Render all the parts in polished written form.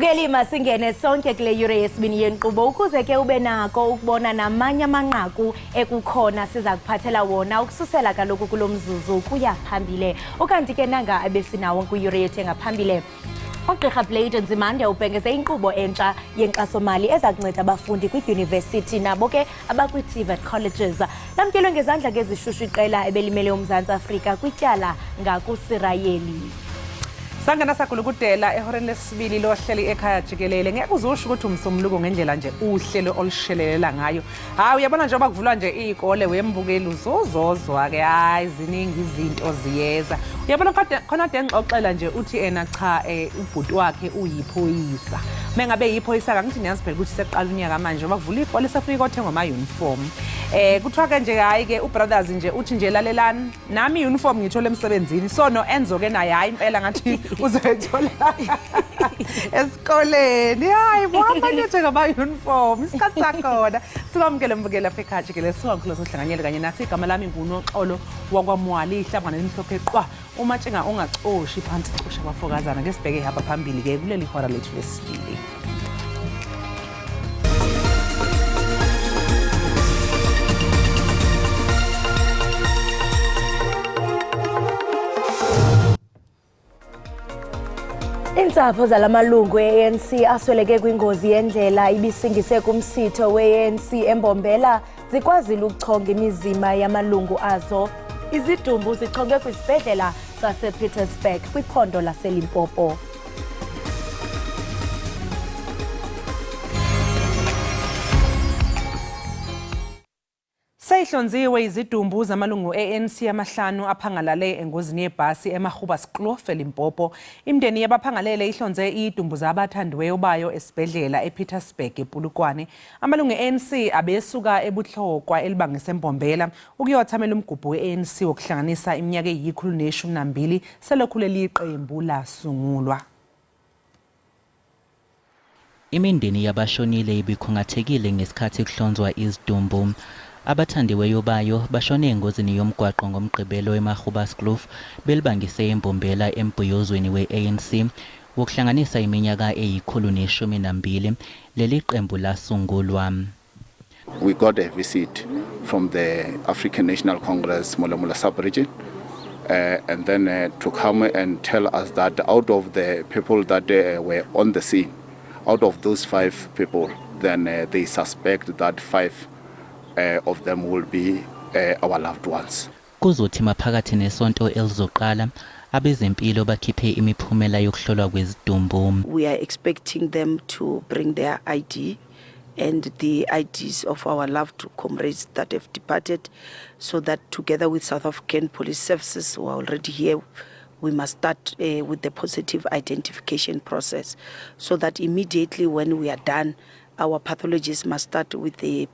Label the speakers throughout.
Speaker 1: Mbukeli masingene sonke kule yure yesibini yenkqubo ukuze ke ube nako ukubona namanye amanqaku ekukhona siza kuphathela wona ukususela kaloku kulo mzuzu kuya phambile. Ukanti ke nanga abesinawo kwiyure yethu engaphambile. Ugqirha Blade Nzimande ubhengeze inkqubo entsha yenkxasomali eza kunceda abafundi kwidyunivesithi nabo ke abakwi-TVET colleges. Lamkelwe ngezandla ngezishushu iqela ebelimele uMzantsi Afrika kwityala ngakuSirayeli.
Speaker 2: Sangena sakulukudela ehoreni lesibili lohleli ekhaya Jikelele. Ngeke uzusho ukuthi umsomluko ngendlela nje uhlelo olushelela ngayo. Hayi uyabona njengoba kuvulwa nje izikole wembukeli uzozozwa ke hayi ziningi izinto ziyeza. Uyabona khona ngixoxela nje uthi cha ubhuti wakhe uyiphoyisa. Mengabe yiphoyisa kangithi niyazibheka ukuthi seqala unyaka manje ngoba kuvula izikole sefika ukuthenga ama uniform. Kuthiwa ke nje hayi ke ubrothers nje uthi nje lalelani nami uniform ngithola emsebenzini so no Enzo ke naye hayi impela ngathi uzayithola esikoleni hayi wahamba nje ngaba uniform isikhathi sakhona sikwamukele mbukela lapha ekhaya Jikelele siwakhulu sohlanganyela kanye nathi igama lami nguNoxolo wakwamwali ihlabana elimhlophe qwa umatshinga ungacoshi phansi cosha abafokazana ngesibheke hamba phambili ke kuleli hora lethu lesibili.
Speaker 1: Iintsapho zalamalungu e-ANC asweleke kwingozi yendlela ibisingise kumsitho we-ANC embombela zikwazile ukuchonga imizimba yamalungu azo. Izidumbu zichongwe kwisibhedlela sasePietersburg kwiphondo laseLimpopo.
Speaker 2: Seyihlonziwe izidumbu zamalungu ANC amahlanu aphangalale engozini yebhasi eMagubaskloof eLimpopo. Imndeni yabaphangalele ihlonze idumbu zabathandiweyo bayo esibhedlela ePietersburg ePulukwane. Amalungu ANC abesuka ebuhlokwa elibangise embombela ukuyothamela umgubho we-ANC wokuhlanganisa iminyaka eyi-112 selokhu leli qembu lasungulwa.
Speaker 3: Imindeni yabashonile ibikhungathekile ngesikhathi kuhlonzwa izidumbu. Abathandiweyo bayo bashone engozini yomgwaqo ngomgqibelo eMagubaskloof belibangise embombela embhiyozweni we-ANC wokuhlanganisa iminyaka eyi-112 leli qembu lasungulwa.
Speaker 4: We got a visit from the African National Congress Molamula sub-region and then to come and tell us that out of the people that were on the scene, out of those 5 people, then they suspect that 5 of them will be our loved ones.
Speaker 3: Kuzothi maphakathi nesonto elizoqala abezempilo bakhiphe imiphumela yokuhlolwa kwezidumbu.
Speaker 5: We are expecting them to bring their ID and the IDs of our loved comrades that have departed, so that together with South African Police Services who are already here, we must start with the positive identification process, so that immediately when we are done, our pathologists must start with the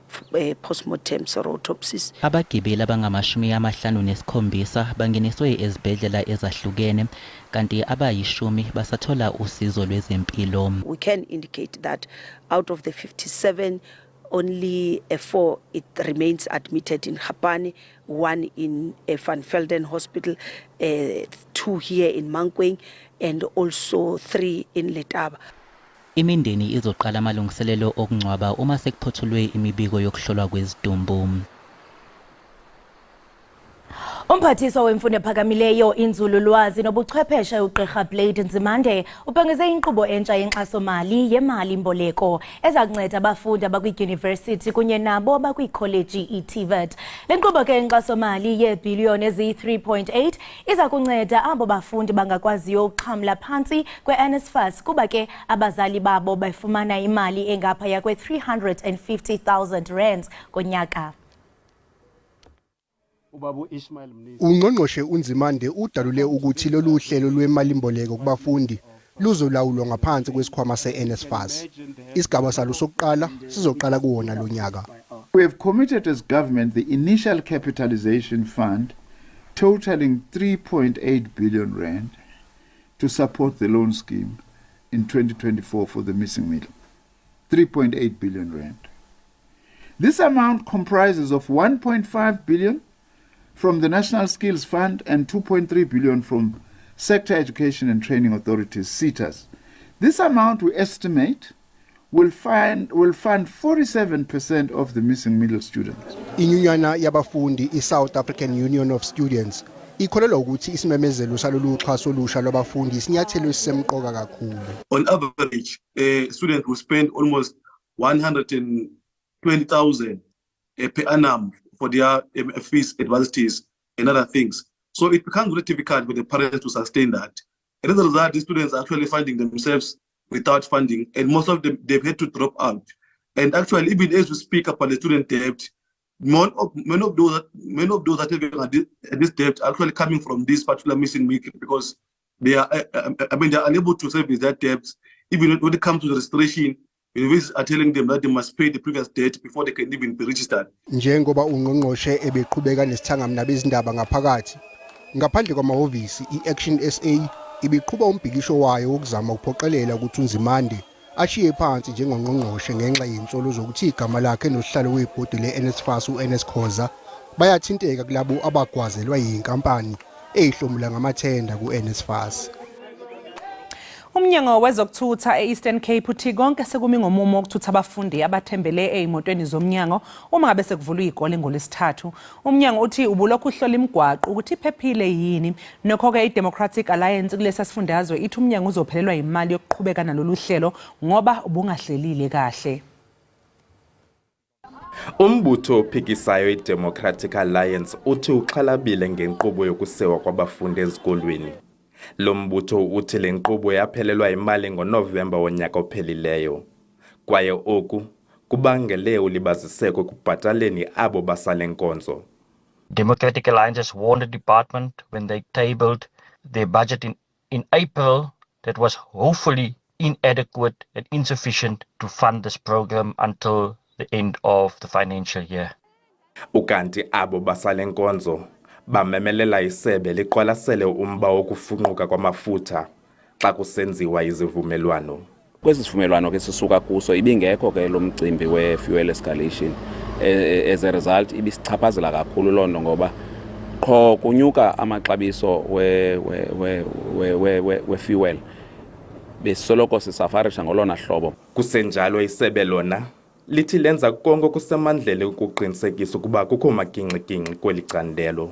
Speaker 5: postmortems or autopsies.
Speaker 3: Abagibeli abangama-57 bangeniswe ezibhedlela ezahlukene kanti abayishumi basathola usizo lwezempilo.
Speaker 5: We can indicate that out of the 57, only 4 it remains admitted in Gapane, 1 in Van Velden Hospital, 2 here in Mankweng, and also 3 in Letaba.
Speaker 3: Imindeni izoqala amalungiselelo okungcwaba uma sekuphothulwe imibiko yokuhlolwa kwezidumbu.
Speaker 1: Umphathiswa wemfundo ephakamileyo inzululwazi nobuchwepheshe ugqirha Blade Nzimande ubhengeze inkqubo entsha yenkxasomali yemali mboleko eza kunceda abafundi abakwidyunivesithi kunye nabo abakwikholeji i-TVET. Le nkqubo ke yenkxasomali yeebhiliyoni eziyi-3.8 iza kunceda abo bafundi bangakwaziyo ukuxhamla phantsi kwe-NSFAS kuba ke abazali babo befumana imali engaphaya kwe-350,000 rands ngonyaka.
Speaker 6: Ungqongqoshe uNzimande udalule ukuthi lolu hlelo lwemalimboleko kubafundi luzolawulwa ngaphansi kwesikhwama se-NSFAS. Isigaba salo sokuqala sizoqala kuwona lo nyaka.
Speaker 7: We have committed as government the initial capitalization fund totaling 3.8 billion rand to support the loan scheme in 2024 for the missing middle. 3.8 billion rand. This amount comprises of 1.5 billion from the National Skills Fund and 2.3 billion from Sector Education and Training Authorities, SETAs, This amount, we estimate, will fund 47% of the missing middle students.
Speaker 6: Inyunyana yabafundi iSouth African Union of Students ikholelwa ukuthi isimemezelo salolu xhaso lusha lwabafundi sinyathelo esisemqoka kakhulu.
Speaker 8: On average, a student will spend almost 120,000 per annum for their fees, advances, and other things. So it becomes very difficult for the parents to sustain that. And as a result, the students are actually finding themselves without funding, and most of them, they've had to drop out. And actually, even as we speak about the student debt, many of those that have this debt are actually coming from this particular missing week because they are, they are unable to service that debt. Even when it comes to the registration, universities are telling them that they must pay the previous debt before they can even be registered.
Speaker 6: Njengoba ungqongqoshe ebeqhubeka nesithangami nabezindaba ngaphakathi, ngaphandle kwamahhovisi, i-Action SA ibiqhuba umbhikisho wayo wokuzama ukuphoqelela ukuthi uNzimande ashiye phansi njengongqongqoshe ngenxa yensolo zokuthi igama lakhe nosihlalo webhodi le-NSFAS u-Ernest Khoza bayathinteka kulabo abagwazelwa yinkampani eyihlomula ngamathenda ku-NSFAS.
Speaker 2: Umnyango wezokuthutha e-Eastern Cape uthi konke sekumi ngomumo wokuthutha abafundi abathembele ey'motweni zomnyango uma ngabe sekuvulwa izikole ngolesithathu. Umnyango uthi ubulokhu uhlola imigwaqo ukuthi iphephile yini. Nokho-ke i-Democratic Alliance kulesi sifundazwe ithi umnyango uzophelelwa imali yokuqhubeka nalolu hlelo ngoba ubungahlelile kahle.
Speaker 9: Umbutho ophikisayo i-Democratic Alliance uthi uxhalabile ngenkqubo yokusewa kwabafundi ezikolweni. Lo mbutho uthi le nkqubo yaphelelwa imali ngoNovemba wonyaka ophelileyo. Kwaye oku kubangele ulibaziseko ekubhataleni abo basale nkonzo.
Speaker 10: Democratic Alliance has warned the department when they tabled their budget in April that was hopefully inadequate and insufficient to fund this program until the end of the financial year.
Speaker 9: Ukanti abo basale nkonzo bamemelela isebe liqwalasele umba wokufunquka kwamafutha xa kusenziwa izivumelwano.
Speaker 11: Kwesi sivumelwano ke sisuka kuso ibingekho ke lo mcimbi we-fuel escalation. As a result ibisichaphazela kakhulu lonto ngoba qho kunyuka amaxabiso we-fuel besoloko sisafarisha ngolona hlobo.
Speaker 9: Kusenjalo isebe lona lithi lenza konke kusemandleni ukuqinisekisa ukuba kukho maginxi-ginxi kweli candelo.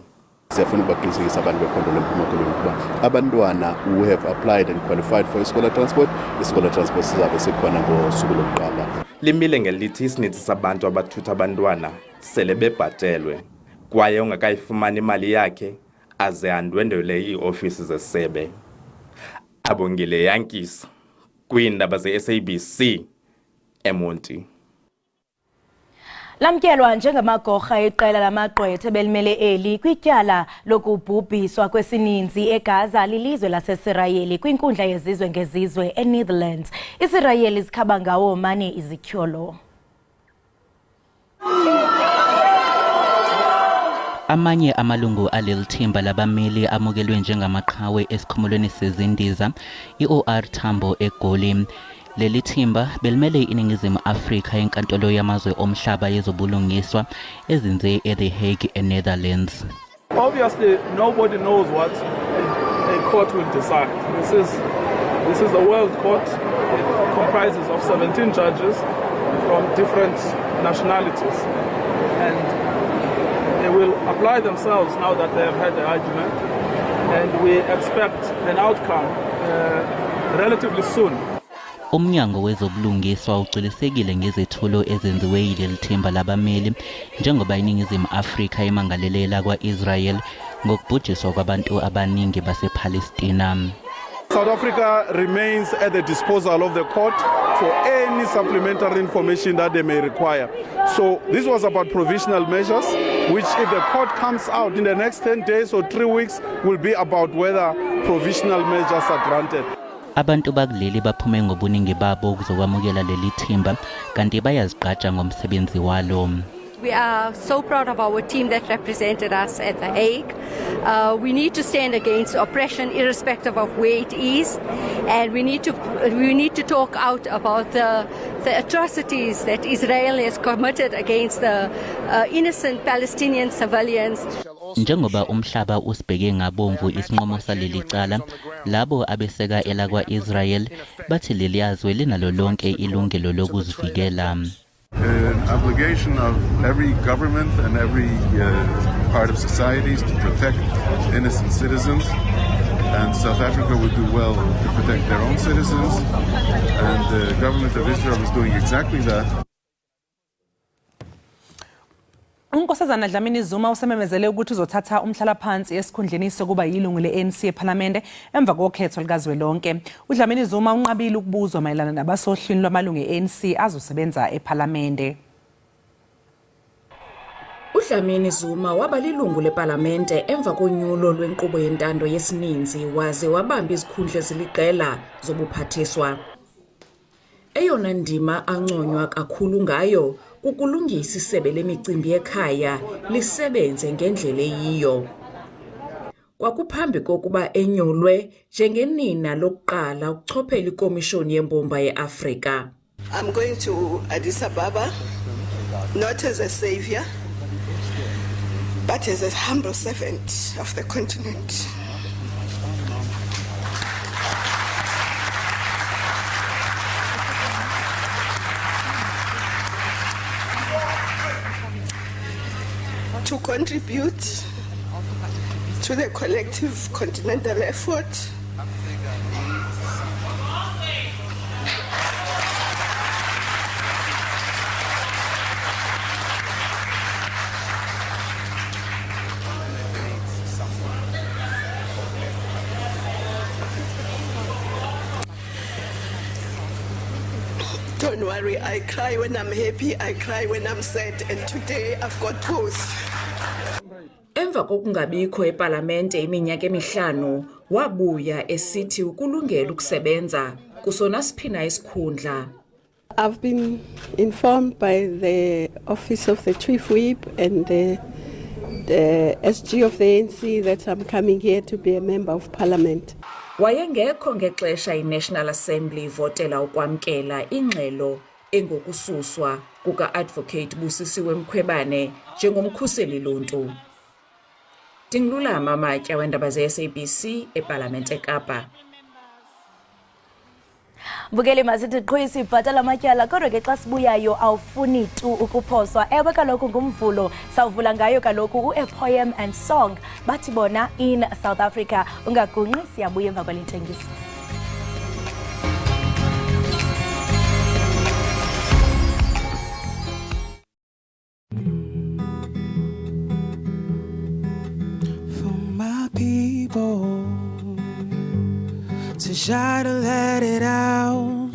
Speaker 4: Siyafuna ukubaqinisekisa abantu bephondo leMpuma Koloni ukuba abantwana who have applied and qualified for iScholar Transport sizabe sikhona ngosuku lokuqala.
Speaker 9: Limile ngelithi isininzi sabantu abathutha abantwana sele bebhatelwe kwaye ongakayifumani imali yakhe aze andwendwele iiofisi zesebe. Abongile Yankis kwiindaba ze-SABC eMonti.
Speaker 1: Lamkelwa njengamagorha eqela lamagqwetha belimele eli kwityala lokubhubhiswa kwesininzi eGaza lilizwe laseSirayeli kwinkundla yezizwe ngezizwe eNetherlands. Isirayeli zikhaba ngawo mane izityholo.
Speaker 3: Amanye amalungu aleli thimba labameli amukelwe njengamaqhawe esikhumulweni sezindiza i-OR Tambo eGoli. Leli thimba belimele iNingizimu Afrika enkantolo yamazwe omhlaba yezobulungiswa ezinze eThe Hague eNetherlands.
Speaker 12: Obviously, nobody knows what a court will decide. This is a world court. It comprises of 17 judges from different nationalities, and they will apply themselves now that they have had the argument, and we expect an outcome relatively soon.
Speaker 3: Umnyango wezobulungiswa ucilisekile ngezethulo ezenziwe yileli thimba labameli njengoba iNingizimu Afrika imangalelela kwa-Israel ngokubhujiswa kwabantu abaningi basePalestina.
Speaker 12: South Africa remains at the disposal of the court for any supplementary information that they may require. So this was about provisional measures, which if the court comes out in the next 10 days or 3 weeks will be about whether provisional measures are granted.
Speaker 3: Abantu bakuleli baphume ngobuningi babo ukuzokwamukela leli thimba kanti bayazigqaja ngomsebenzi walo.
Speaker 13: We are so proud of our team that represented us at The Hague. We need to stand against oppression irrespective of where it is, and we need to talk out about the atrocities that Israel has committed against the innocent Palestinian civilians.
Speaker 3: Njengoba umhlaba usibheke ngabomvu isinqumo saleli cala, labo abeseka elakwa-Israel bathi leli yazwe linalo lonke ilungelo lokuzivikela.
Speaker 7: An obligation of every government and every part of societies to protect innocent citizens. And South Africa would do well to protect their own citizens. And the government of Israel is doing exactly that.
Speaker 2: Unkosazana Dlamini Zuma usememezele ukuthi uzothatha umhlalaphansi esikhundleni sokuba yilungu le-ANC ePhalamende emva kokhetho likazwelonke. uDlamini Zuma unqabile ukubuzwa mayelana nabasohlwini lwamalungu e-ANC azosebenza ePhalamende.
Speaker 14: uDlamini Zuma waba lilungu lePhalamende emva konyulo lwenkqubo yentando yesininzi waze wabamba izikhundla eziliqela zobuphathiswa. Eyona ndima anconywa kakhulu ngayo kukulungisa isebe lemicimbi ekhaya lisebenze ngendlela eyiyo. Kwakuphambi kokuba enyulwe njengenina lokuqala ukuchophela ikomishoni yembumba yeAfrika.
Speaker 15: I'm going to Addis Ababa not as a savior but as a humble servant of the continent. To contribute to the collective continental effort Don't worry, I cry when I'm happy, I cry when I'm sad, and today I've got both.
Speaker 14: Emva kokungabikho eParlamente iminyaka emihlanu, wabuya esithi ukulungela ukusebenza kusona siphina isikhundla.
Speaker 15: I've been informed by the Office of the Chief Whip and the SG of the ANC that I'm coming here to be a member of Parliament.
Speaker 14: Wayengekho ngexesha iNational Assembly ivotela ukwamkela ingxelo engokususwa kuka-Advocate Busisiwe Mkhwebane njengomkhuseli lontu. Ndingululama Amatya weendaba ze-SABC eParlamente eKapa.
Speaker 1: Vukeli masithi qho sibhatala amatyala kodwa ke xa sibuyayo awufuni tu ukuphoswa. Ewe kaloku ngumvulo sawuvula ngayo kaloku A Poem and Song bathi bona in South Africa. Ungagungqi siyabuya emva kwale ntengiso.
Speaker 16: To try to let it out,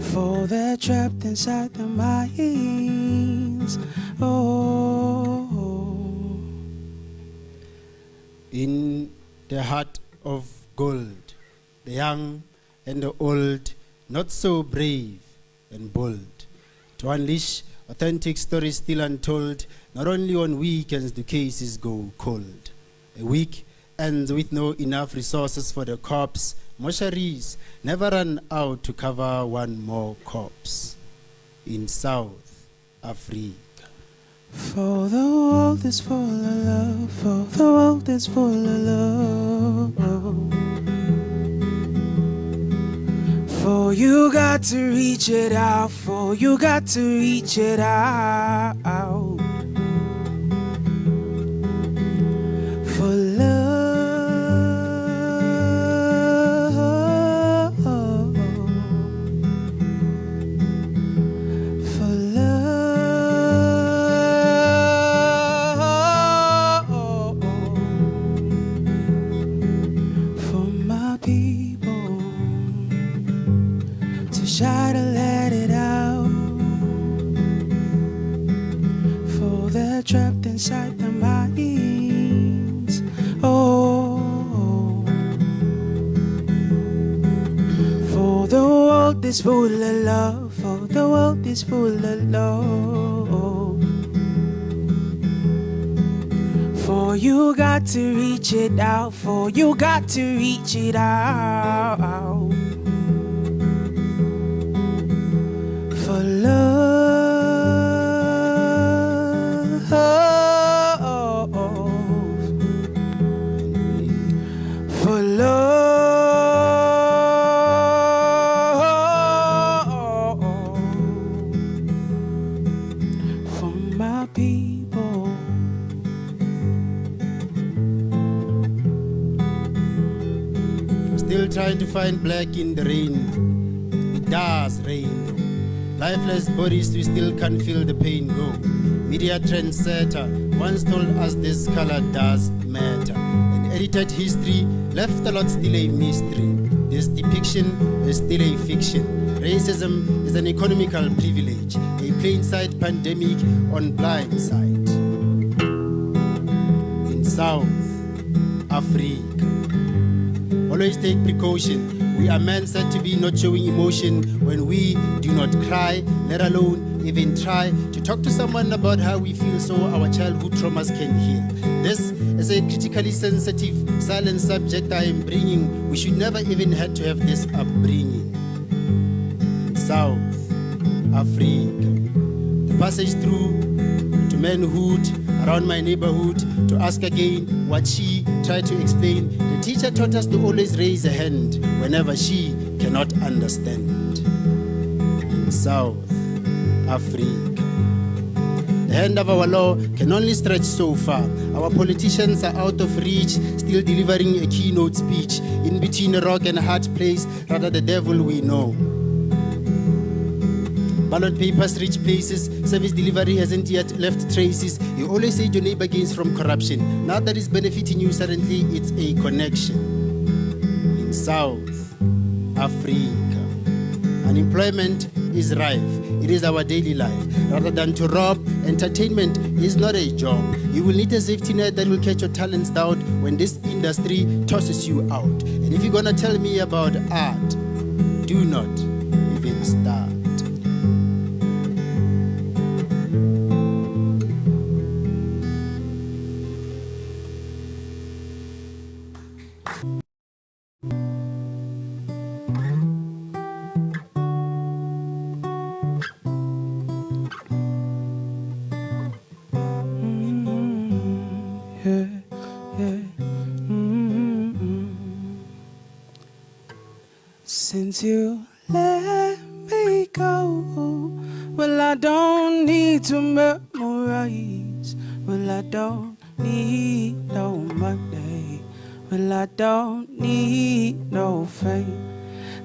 Speaker 16: for they're trapped inside their minds. Oh,
Speaker 17: in the heart of gold, the young and the old, not so brave and bold, to unleash authentic stories still untold. Not only on weekends do cases go cold. A week ends with no enough resources for the cops. Mortuaries never run out to cover one more corpse in South Africa.
Speaker 16: For the world is full of love, for the world is full of love. For you got to reach it out, for you got to reach it out. For love. Try to let it out, for they're trapped inside their minds. Oh, for the world is full of love, for the world is full of love. For you got to reach it out, for you got to reach it out. For love. my people.
Speaker 17: Still trying to find black in the rain. It does rain. Lifeless bodies, we still can't feel the pain go. Media trendsetter once told us this color does matter. An edited history left a lot still a mystery. This depiction is still a fiction. Racism is an economical privilege, a plain sight pandemic on blind sight. In South Africa, always take precaution. We are men said to be not showing emotion when we do not cry, let alone even try to talk to someone about how we feel so our childhood traumas can heal. This is a critically sensitive, silent subject I am bringing. We should never even had to have this upbringing. In South Africa, the passage through to manhood around my neighborhood to ask again what she tried to explain. The teacher taught us to always raise a hand whenever she cannot understand. In South Africa, the hand of our law can only stretch so far. Our politicians are out of reach, still delivering a keynote speech in between a rock and a hard place, rather the devil we know. Ballot papers reach places, service delivery hasn't yet left traces. You always say your neighbor gains from corruption. Now that is benefiting you, suddenly it's a connection. In South Africa, unemployment is rife. It is our daily life. Rather than to rob, entertainment is not a job. You will need a safety net that will catch your talents down when this industry tosses you out. And if you're gonna tell me about art, do not even start.
Speaker 16: Since you let me go, well, I don't need to memorize. Well, I don't need no money. Well, I don't need no fame.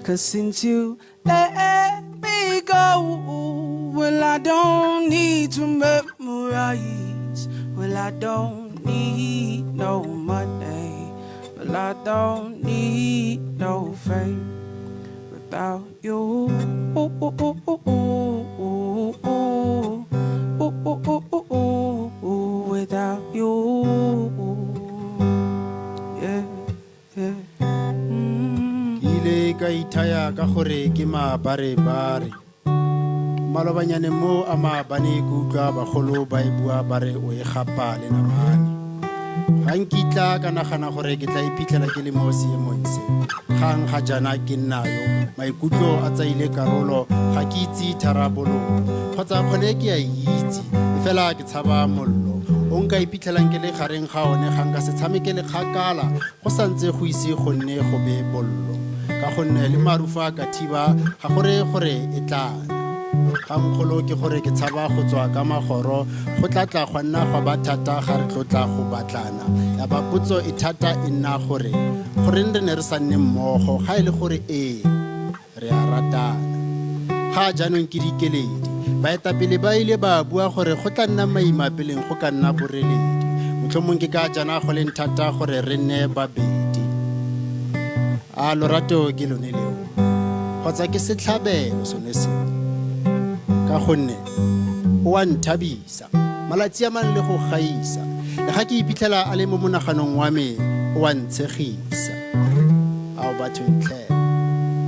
Speaker 16: 'Cause since you let me go, well, I don't need to memorize. Well, I don't need no money. Well, I don't need no fame. Without you, without you, yeah, yeah.
Speaker 17: Ile ka ithaya ka gore ke mabarebare malobanyane mo a maabane kutlwa bagolo ba e bua ba re o e gapa le namane ga nkitla ka nagana gore ke tla iphitlhela ke le mo seemong se gang ga jana ke nnayo maikutlo a tsaile karolo ga ke itse tharabololo kgotsa kgone ke a itse fela ke tshaba mollo o nka iphitlhelang ke le gareng ga one ga nka se tshameke le kgakala go santse go ise go nne go be bollo ka gonne le marufa ka thiba ga gore e tlana ga mogolo ke gore ke tshaba go tswa ka magoro go tlatla go nna go ba thata ga re tlotla go batlana ya ba potso e thata e nna gore re ne re sa nne mmogo ga ile gore re a ratana ga jaanong ke dikeledi baetapele ba ile ba bua gore go tla nna maimapeleng go ka nna boreledi motlhomong ke ka jana go leng thata gore re nne babedi a lorato ke lone leo kgotsa ke setlhabelo sone se ka gonne o a nthabisa malatsi a mang le go gaisa le ga ke iphitlhela a le mo monaganong wa me o a ntshegisa a o batho ntle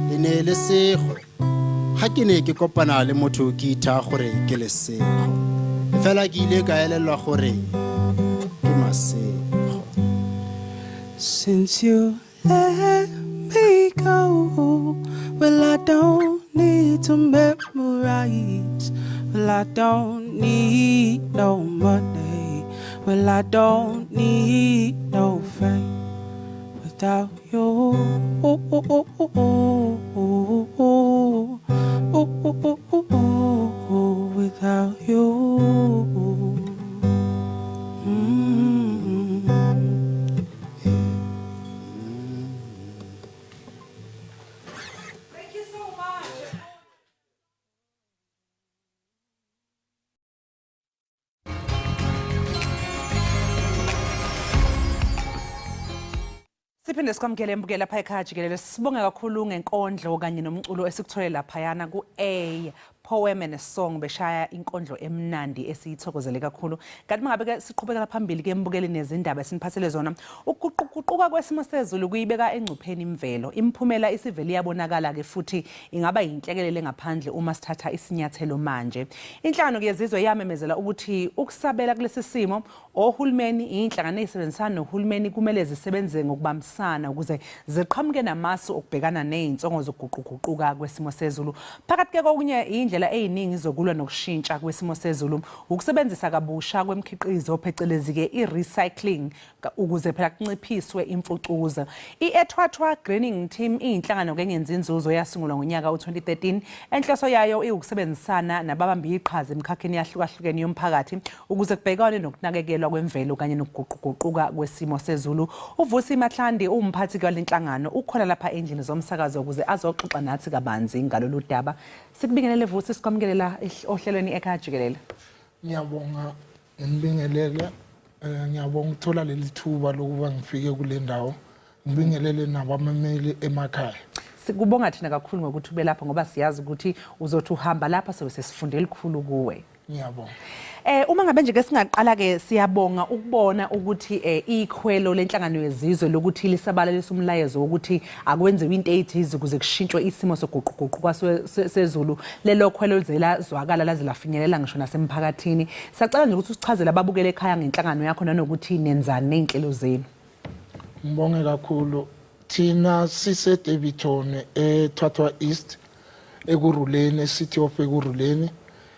Speaker 17: le ne le sego ga ke ne ke kopana le motho ke itha gore ke lesego fela ke ile ka elelwa gore ke masego.
Speaker 16: Since you let me go, well, I don't need to memorize. Well, I don't need no money. Well, I don't need no fame. Without you, without you.
Speaker 2: Siphinde sikwamukele mbukela lapha ekhaya Jikelele. Sibonge kakhulu ngenkondlo kanye nomculo esikutholela laphayana ku-A Poem and a Song beshaya inkondlo emnandi esiyithokozele kakhulu. Kanti mangabe siqhubekela phambili ke mbukeli nezindaba esiniphathele zona. Ukuququka kwesimo sezulu kuyibeka engcupheni imvelo. Imphumela isivele iyabonakala ke futhi ingaba yinhlekelele ngaphandle uma sithatha isinyathelo manje. Inhlangano yezizwe yamemezela ukuthi ukusabela kulesi simo ohulumeni inhlangano ezisebenzisana nohulumeni kumele zisebenze ngokubambisana ukuze ziqhamuke namasu okubhekana nezinsongo zokuguquguquka kwesimo sezulu. Phakathi ke kokunye indlela eziningi zokulwa nokushintsha kwesimo sezulu ukusebenzisa kabusha kwemikhiqizo phecelezi ke i-recycling ukuze phela kunciphiswe imfucuza. I-ethwathwa greening team inhlangano kengenza inzuzo yasungulwa ngonyaka u-2013 enhloso yayo iukusebenzisana nababambi iqhaza emkhakheni yahlukahlukene yomphakathi ukuze kubhekwane nokunakekelwa kwemvelo kanye nokuguquguquka kwesimo sezulu. Uvusi Matlandi umphathi kwalenhlangano ukhona lapha endlini zomsakazo ukuze azoxoxa nathi kabanzi ngalolu daba. Sikubingelele Vusi sikwamkelela ohlelweni ekhaya Jikelele.
Speaker 18: Ngiyabonga ngibingelele ngiyabonga ukuthola leli thuba lokuba ngifike kule ndawo. Ngibingelele nabamameli emakhaya.
Speaker 2: Sikubonga thina kakhulu ngokuthi ube lapha ngoba siyazi ukuthi uzothi uhamba lapha sobe sesifunde elikhulu kuwe.
Speaker 18: Ngiyabonga.
Speaker 2: Uma ngabe nje ke singaqala ke siyabonga ukubona ukuthi ikhwelo lenhlangano yezizwe lokuthi lisabalalisa umlayezo ukuthi akwenziwe into ezithize ukuze kushintshwe isimo soguquguquka sezulu lelo khwelo lizela zwakala laze lafinyelela ngisho nasemphakathini. Sicela nje ukuthi usichazele ababukele ekhaya ngenhlangano yakho nanokuthi nenzani nezinhlelo zenu.
Speaker 18: Ngibonge kakhulu. Thina sise Davidton eThwathwa East ekuruleni City of ekuruleni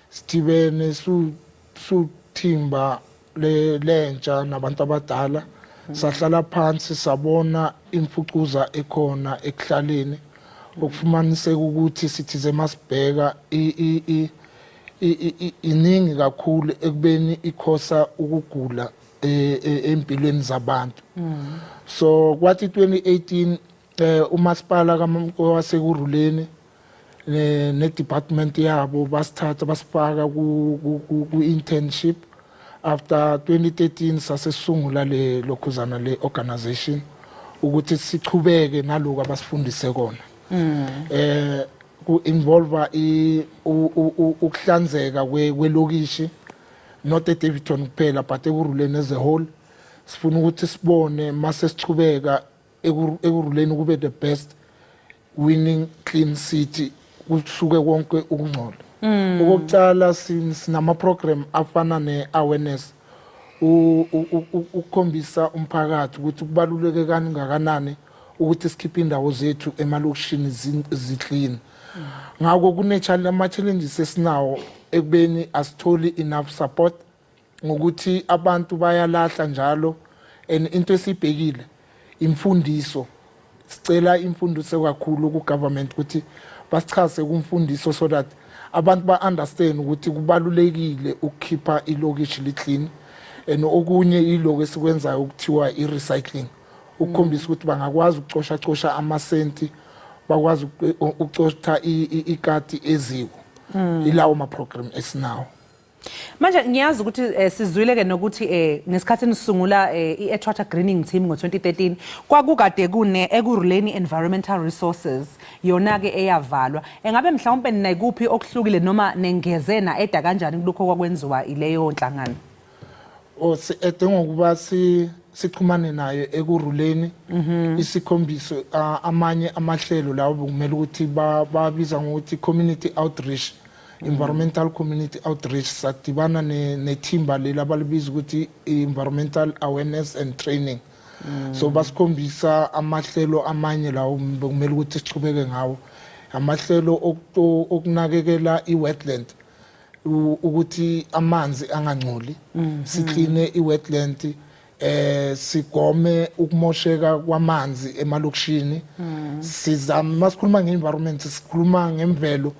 Speaker 18: Stibene suthimba lentsha nabantu abadala sahlala phansi sabona imfucuza ekhona ekuhlaleni okufumaniseka ukuthi sithize masibheka iningi kakhulu ekubeni ikhosa ukugula empilweni zabantu. So kwathi 2018 umasipala wasekuruleni ne-department yabo basithatha basifaka ku-internship. After 2013 sasesungula lokhuzana le-organization ukuthi sichubeke naloku abasifundise kona. Ku-involva ukuhlanzeka kwelokishi not eDavidton kuphela but ekuruleni as a whole. Sifuna ukuthi sibone mase sichubeka ekuruleni kube the best winning clean city kusuke konke ukungcola. Okokucala sinama program afana ne-awareness ukukhombisa umphakathi ukuthi kubaluleke kangakanani ukuthi sikhiphe indawo zethu emalokishini ziclean. Ngakho ama-challenges esinawo ekubeni asitholi enough support ngokuthi abantu bayalahla njalo and into esibhekile imfundiso. Sicela imfundiso kakhulu ku-government ukuthi basichaze kumfundiso so that abantu ba-understand ukuthi kubalulekile ukukhipha ilokishi li-clean and okunye iloko esikwenzayo ukuthiwa i-recycling ukukhombisa ukuthi bangakwazi ukucoshacosha amasenti bakwazi ukucosha ikati eziko. Ilawo ma-program esinawo.
Speaker 2: Manje ngiyazi ukuthi sizwile ke nokuthi ngesikhathi nisungula i-ethwathwa greening team ngo-2013 kwakukade kune ekuruleni environmental resources yona ke eyavalwa. Engabe mhlawumbe ninayikuphi okuhlukile noma nengeze na eda kanjani kulokho kwakwenziwa ileyo nhlangano?
Speaker 18: Edinga ukuba sichumane nayo ekuruleni isikhombiso amanye amahlelo lawo kumele ukuthi babiza ngokuthi community outreach. Environmental community outreach sadibana nethimba leli abalibiza ukuthi environmental awareness and training. So basikhombisa amahlelo amanye lawo kumele ukuthi sichubeke ngawo. Amahlelo okunakekela i-wetland ukuthi amanzi angangcoli. Sikline i-wetland sigome ukumosheka kwamanzi emalokishini. Sizama masikhuluma nge-environment sikhuluma ngemvelo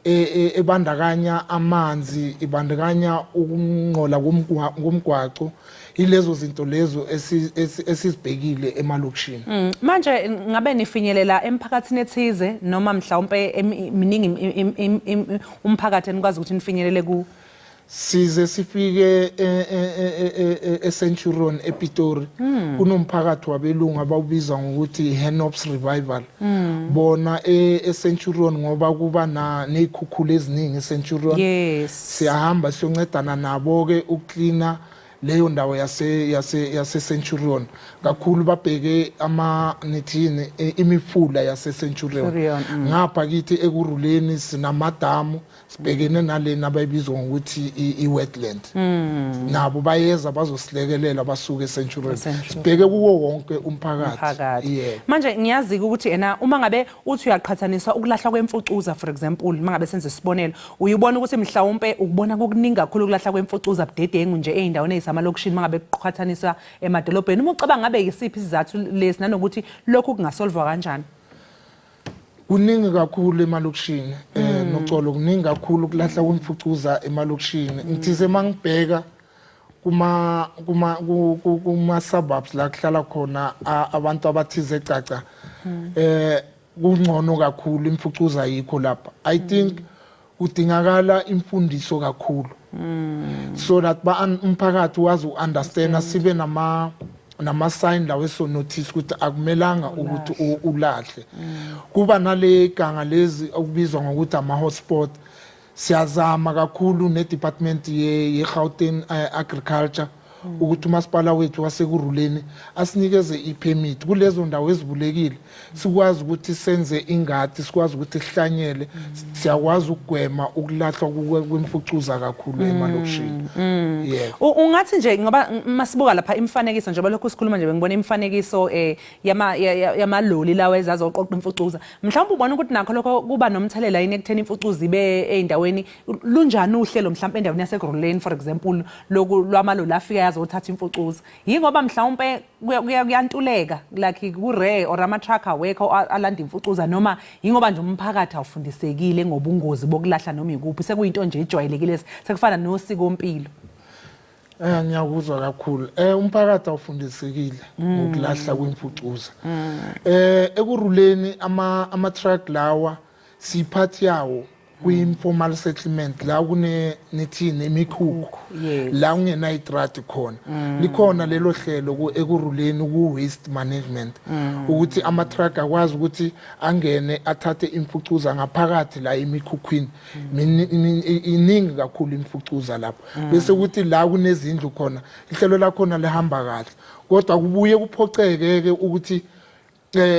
Speaker 18: ebandakanya amanzi ibandakanya ukungcola komgwaqo ilezo zinto lezo esizibhekile emalokishini.
Speaker 2: Manje ngabe nifinyelela emphakathini ethize noma mhlawumbe miningi umphakathi enikwazi ukuthi nifinyelele ku?
Speaker 18: size sifike eCenturion ePitori kunomphakathi wabelungu abawubiza ngokuthi Henops Revival bona eCenturion ngoba kuba nezikhukhula eziningi eCenturion siyahamba siyoncedana nabo ke uklina leyo ndawo yase Centurion kakhulu babheke nithini imifula yase Centurion ngapha kithi ekuruleni sinamadamu sibhekene nalena abayibizwa ngokuthi iwetland nabo bayeza bazosilekelela basuke eCenturion sibheke kuwo wonke umphakathi
Speaker 2: manje ngiyazi ukuthi uma ngabe uthi uyaqhathanisa ukulahla kwemfucuza for example mangabe senze isibonelo uyibona ukuthi mhlawumbe ukubona kokuningi kakhulu ukulahla kwemfucuza budedengu nje eindaweni ezamalokishini mangabe kuqhathanisa emadolobheni uma ucabanga ngabe yisiphi isizathu lesi nanokuthi lokhu kungasolvwa kanjani
Speaker 18: kuningi kakhulu emalokishini noxolo kuningi kakhulu ukulahla kwemfucuza emalokishini ngithize mangibheka kuma suburbs la kuhlala khona abantu abathize ecaca kungcono kakhulu imfucuza yikho lapha I think udingakala imfundiso kakhulu so that umphakathi wazi uunderstand sibe nama sign lawe so notice ukuthi akumelanga ukuthi ulahle kuba nale ganga lezi okubizwa ngokuthi ama hotspot siyazama kakhulu ne department ye Gauteng agriculture ukuthi umasipala wethu wasekuruleni asinikeze ipermit kulezo ndawo ezibulekile sikwazi ukuthi senze ingadi sikwazi ukuthi sihlanyele siyakwazi ukugwema ukulahlwa kwemfucuza kakhulu emalokishini
Speaker 2: ungathi nje ngoba masibuka lapha imfanekiso njengoba lokho sikhuluma nje bengibona imfanekiso yamaloli lawa ezazoqoqa imfucuza mhlawumbe ubona ukuthi nakho lokho kuba nomthelela yini ekutheni imfucuza ibe eindaweni lunjani uhlelo mhlawumbe endaweni yasekuruleni for example lwamaloli afika azothatha imfucuza yingoba mhlawumbe kuyantuleka like kurare or ama truck awekho alanda imfucuza noma yingoba nje umphakathi awufundisekile ngobungozi bokulahla noma ikuphi sekuyinto nje ejwayelekile sekufana nosiko impilo
Speaker 18: ngiyakuzwa kakhulu umphakathi awufundisekile ngokulahla kwemfucuza ekuruleni ama truck lawa siphathi yawo kwi-informal settlement la nithini imikhukhu la kungenayitrat khona likhona lelo hlelo ekuruleni ku-waste management ukuthi ama-truck akwazi ukuthi angene athathe imfucuza ngaphakathi la emikhukhwini iningi kakhulu imfucuza lapho bese ukuthi la kunezindlu khona ihlelo lakhona lihamba kahle kodwa kubuye kuphoceke-ke ukuthi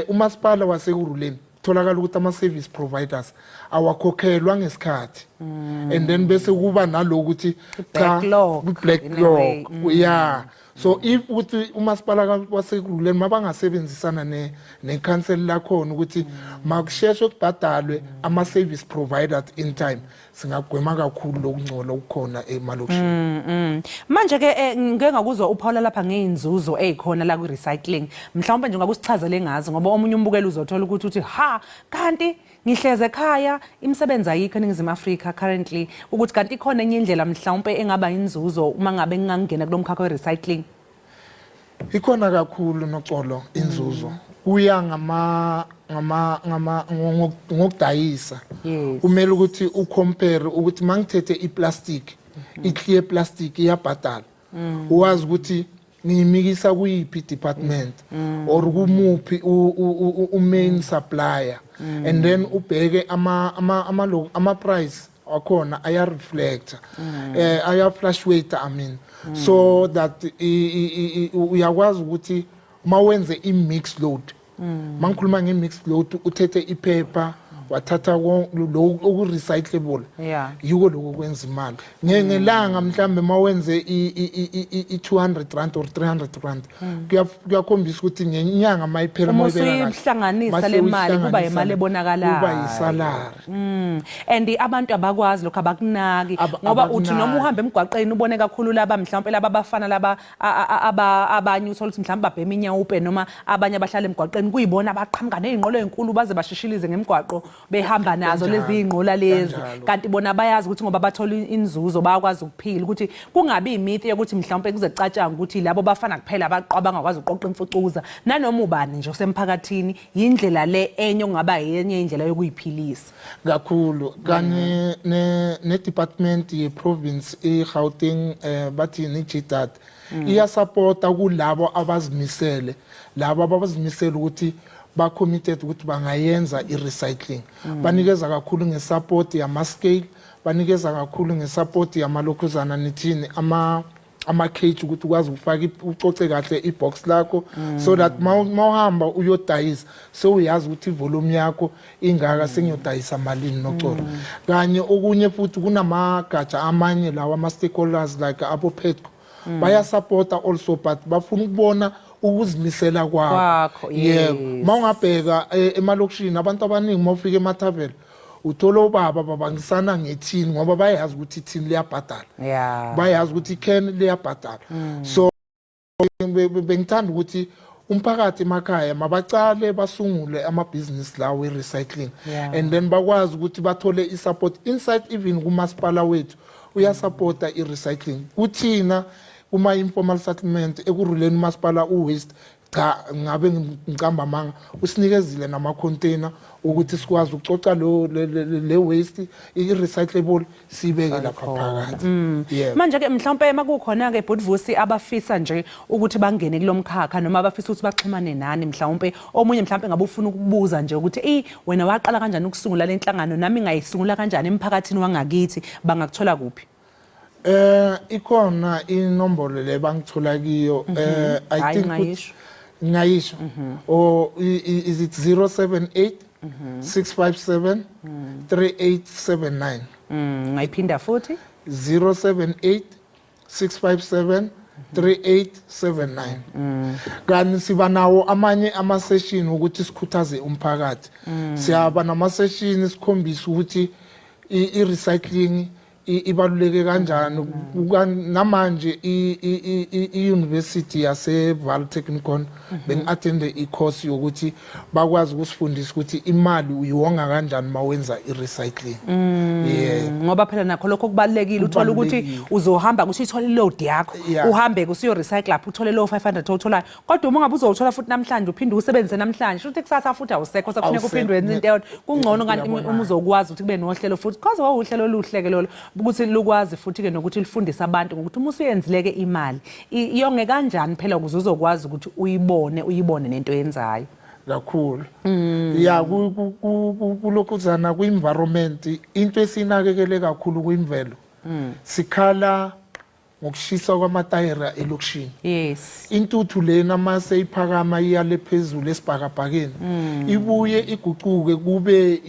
Speaker 18: umasipala wasekuruleni tholakala ukuthi ama-service providers awakhokhelwa ngesikhathi and then bese kuba nalokuthi backlog so if ukuthi umasipala wasekuruleni mabangasebenzisana nekhanseli lakhona ukuthi makusheshe kubhadalwe ama-service providers in time singagwema kakhulu lokungcola okukhona emalokishini
Speaker 2: manje-ke ngeke ngakuzwa uphawula lapha ngey'nzuzo ey'khona la kwi-recycling mhlawumbe nje ngabe usichazele ngazo ngoba omunye umbukelo uzothola ukuthi kanti ngihleze ekhaya imisebenzi ayikho eNingizimu Afrika currently ukuthi kanti ikhona enye indlela mhlawumbe engaba inzuzo uma ngabe ngingangena kulo mkhakha we-recycling
Speaker 18: ikhona kakhulu noxolo inzuzo kuya ngokudayisa kumele ukuthi ucompare ukuthi mangithethe iplastic i-clear plastic iyabhadala uwazi ukuthi ngiyimikisa kuyiphi department or kumuphi main supplier and then ubheke ama price akhona aya reflect aya fluctuate so that uyakwazi ukuthi mawenze i-mix load mangikhuluma nge-mix load uthethe iphepha wathatha oku-recyclable yiko lokho kwenza imali ngelanga mhlambe mawenze i-200 rand or 300 rand kuyakhombisa ukuthi ngenyanga mayiphela
Speaker 2: usuyihlanganisa le mali kuba imali ebonakalayo
Speaker 18: kuba yisalary
Speaker 2: and abantu abakwazi lokho abakunaki ngoba uthi noma uhamba emgwaqeni ubone kakhulu laba mhlawumbe laba abafana laba abanye uthola ukuthi mhlawumbe babhema inyawupe noma abanye abahlala emgwaqeni kuyibona abaqhamuka ney'nqolo ey'nkulu baze bashishilize ngemgwaqo behamba nazo lezi inqola lezi kanti bona bayazi ukuthi ngoba bathola inzuzo bayakwazi ukuphila ukuthi kungabi imithi yokuthi mhlawumbe kuze kucatshanga ukuthi labo bafana kuphela abaqwa bangakwazi ukuqoqa imfucuza nanoma ubani nje osemphakathini indlela le enye ongaba yenye indlela yokuyiphilisa
Speaker 18: kakhulu kanye ne department ye province eGauteng bathi ni GTAT iyasupporta kulabo abazimisele labo abazimisele ukuthi ba committed ukuthi bangayenza i-recycling banikeza kakhulu ngesupport yama-scale banikeza kakhulu ngesupport yamalokhuzana nithini ama-cage ukuthi ukwazi ukufaka ucoce kahle i-box lakho so that mawuhamba uyodayisa sewuyazi ukuthi ivolume yakho ingaka sengiyodayisa malini nocolo kanye okunye futhi kunamagatsha amanye lawa ama-stakeholders like abo-petco bayasupporta also but bafuna ukubona ukuzimisela kwakho yebo mawungabheka emalokishini abantu abaningi mawufika emathaveni uthola ubaba babangisana ngethini ngoba bayazi ukuthi ithini liyabhadala bayazi ukuthi ican liyabhadala so bengithanda ukuthi umphakathi emakhaya mabacale basungule amabhizinisi lawo e-recycling and then bakwazi ukuthi bathole i-support inside even kumasipala wethu uyasupporta i-recycling kuthina kuma-informal settlement ekuruleni umasipala u-waste cha ngabe ngicamba manga usinikezile nama-container ukuthi sikwazi ukucoca le waste i-recyclable sibeke lapha phakathi
Speaker 2: manje-ke mhlawumpe makukhona-ke bhutvusi abafisa nje ukuthi bangene kulo mkhakha noma abafisa ukuthi baxhumane nani mhlawumpe omunye mhlawumpe ngabe ufuna ukubuza nje ukuthi wena waqala kanjani ukusungula le nhlangano nami ngayisungula kanjani emphakathini wangakithi bangakuthola kuphi
Speaker 18: ikhona inombolo le bangithola kiyo I think ngayisho or is it 078 657 3879
Speaker 2: ngayiphinda futhi
Speaker 18: 078 657 3879 kanti siba nawo amanye ama-session ukuthi sikhuthaze umphakathi siyaba nama-session sikhombisa ukuthi i-recycling ibaluleke kanjani namanje i-University yase-Vaal Technikon bengi-attende i-course yokuthi bakwazi ukusifundisa ukuthi imali uyiwonga kanjani mawenza i-recycling
Speaker 2: ngoba phela nakho lokho kubalulekile uthola ukuthi uzohamba ukuthi uthole load yakho uhambe usiyo-recycle lapho uthole low 500 otholayo kodwa uma ungabe uzowuthola futhi namhlanje uphinde usebenzise namhlanje futhi kusasa futhi awusekho sekufuneka uphinde wenze into eyodwa kungcono kanti uma uzokwazi ukuthi kube nohlelo futhi because wawuhlelo oluhle-ke lolo ukuthi lukwazi futhi-ke nokuthi lifundise abantu ngokuthi uma usuyenzileke imali iyonge kanjani phela ukuze uzokwazi ukuthi uyibone nento yenzayo
Speaker 18: kakhulu ya kulokhuzana kwi-environment into esiyinakekele kakhulu kwimvelo sikhala ngokushisa kwamatayera elokishini intuthu lena mase iphakama iyale phezulu esibhakabhakeni ibuye iguquke kube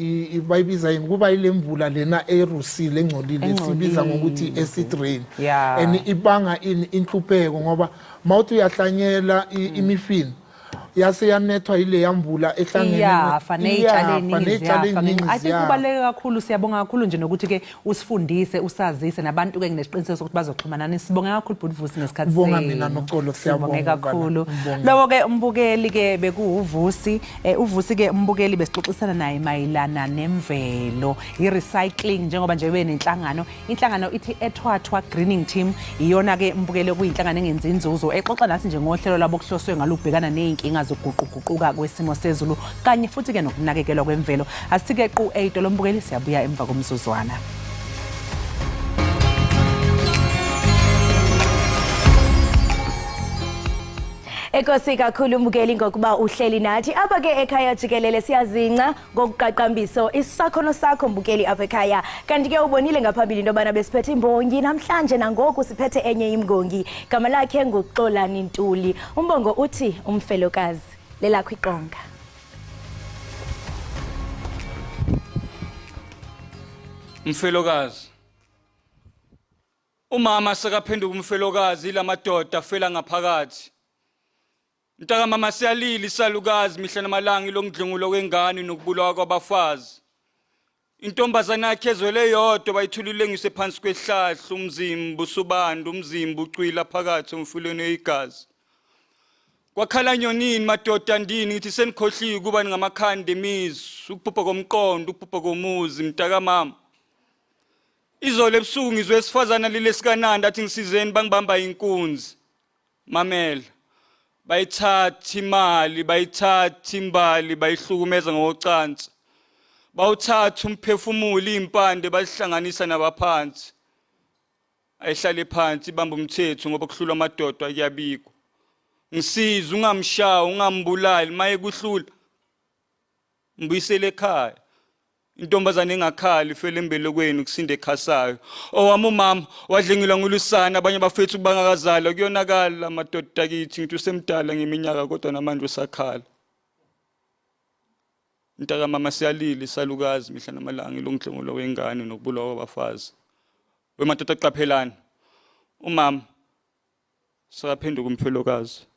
Speaker 18: bayibiza yini kuba ile mvula lena erusile engcolile sibiza ngokuthi acid rain and ibanga inhlupheko ngoba mawuthi uyahlanyela imifino yase yanethwa ile yamvula ehlangene
Speaker 2: I think kubaluleke kakhulu siyabonga kakhulu nje nokuthi-ke usifundise usazise nabantu-ke nginesiqiniseko sokuthi bazoxhumanani sibonge kakhulu bhutvusi ngesikhathi
Speaker 18: bonga mina noxolo
Speaker 2: siyabonge kakhulu lowo-ke umbukeli-ke bekuwuvusi uvusi-ke umbukeli besixoxisana naye mayelana nemvelo i-recycling njengoba nje benenhlangano inhlangano ithi ethwathwa greening team iyona-ke umbukeli okuyinhlangano engenzi inzuzo exoxa nasi nje ngohlelo lwabo kuhloswe ngalubhekana ney'nkinga zokuguquguquka kwesimo sezulu kanye futhi-ke nokunakekelwa kwemvelo asike qu-8 lo mbukeli siyabuya emva komzuzwana
Speaker 1: Enkosi kakhulu mbukeli ngokuba uhleli nathi apha ke ekhaya jikelele siyazinca ngokuqaqambiso isakhono sakho mbukeli apha ekhaya kanti ke ubonile ngaphambili into bana besiphethe imbongi namhlanje nangoku siphethe enye imbongi gama lakhe nguXolani Ntuli umbongo uthi umfelokazi lelakho iqonga
Speaker 19: umfelokazi umama sekaphenduka umfelokazi lamadoda afela ngaphakathi Mtaka mama siyalila isalukazi mihla namalanga ilongidlungulo kwengane nokubulawa kwabafazi. Intombazana yakhe ezwele yodwa bayithulile ngisephansi kwehlahla umzimba usubanda umzimba ucwila phakathi umfulweni wegazi. kwakhala nyonini madoda ndini ngithi senikhohliwe ukuba ningamakhanda emizwa ukubhubha komqondo ukubhubha komuzi mntaka mama izolo ebusuku ngizwe esifazana lile sikananda athi ngisizeni bangibamba inkunzi mamela bayithatha imali bayithatha imbali bayihlukumeza ngocansi bawuthatha umphefumulo impande bazihlanganisa nabaphansi ayihlale phansi ibamba umthetho ngoba kuhlula amadoda akuyabikwa ngisiza ungamshawa ungambulali maye kuhlula mbuyisele ekhaya intombazane engakhali ifele embelekweni kusinde ekhasayo owami umama wadlengilwa ngulusana abanye bafethu bangakazala kuyonakala amadoda akithi ngithi usemdala ngeminyaka kodwa namanje usakhala Mntaka mama siyalila isalukazi mihla namalanga ilongidlongulo wengane nokubulawa kwabafazi wemadoda aqaphelana umama sakaphenduka umfelokazi